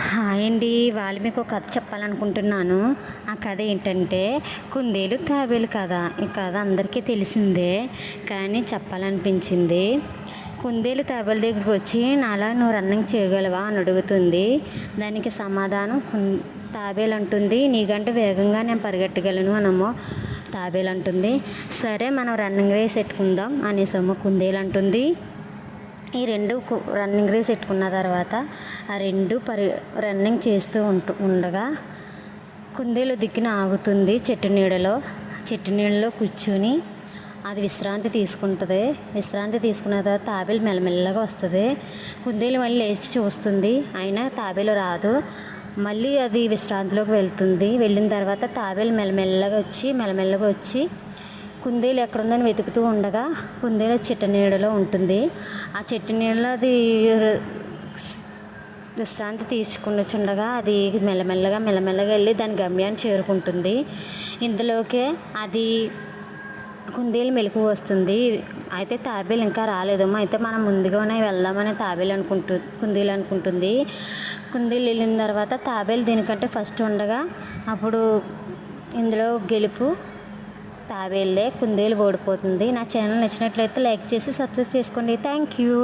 Hi అండి. ఇవాళ మీకు కథ చెప్పాలనుకుంటున్నాను. ఆ కథ ఏంటంటే కుందేలు తాబేలు కథ. ఈ కథ అందరికీ తెలిసిందే, కానీ చెప్పాలనిపించింది. కుందేలు తాబేలు దగ్గరికి వచ్చి నాలా నువ్వు రన్నింగ్ చేయగలవా అని అడుగుతుంది. దానికి సమాధానం తాబేలు అంటుంది, నీకంటే వేగంగా నేను పరిగెట్టగలను అనమ్మో తాబేలు అంటుంది. సరే మనం రన్నింగ్ రేస్ పెట్టుకుందాం అనేసమ్మో కుందేలు అంటుంది. ఈ రెండు రన్నింగ్ రేస్ పెట్టుకున్న తర్వాత ఆ రెండు రన్నింగ్ చేస్తూ ఉండగా కుందేలు దిక్కున ఆగుతుంది. చెట్టు నీడలో కూర్చుని అది విశ్రాంతి తీసుకుంటుంది. విశ్రాంతి తీసుకున్న తర్వాత తాబేలు మెల్లమెల్లగా వస్తుంది. కుందేలు మళ్ళీ లేచి చూస్తుంది, అయినా తాబేలు రాదు. మళ్ళీ అది విశ్రాంతిలోకి వెళ్తుంది. వెళ్ళిన తర్వాత తాబేలు మెల్లమెల్లగా వచ్చి కుందేలు ఎక్కడుందని వెతుకుతూ ఉండగా కుందేలు చెట్టు నీడలో ఉంటుంది. ఆ చెట్టు నీడలో అది విశ్రాంతి తీసుకునిచుండగా అది మెల్లమెల్లగా వెళ్ళి దాని గమ్యాన్ని చేరుకుంటుంది. ఇందులోకే అది కుందేలు మెలకు వస్తుంది. అయితే తాబేలు ఇంకా రాలేదమ్మా, అయితే మనం ముందుగానే వెళ్దామని కుందేలు అనుకుంటుంది. కుందేలు వెళ్ళిన తర్వాత తాబేలు దీనికంటే ఫస్ట్ ఉండగా అప్పుడు ఇందులో గెలుపు తాబేలుదే. కుందేలు ఓడిపోతుంది. నా ఛానల్ నచ్చినట్లయితే లైక్ చేసి సబ్స్క్రైబ్ చేసుకోండి. Thank you.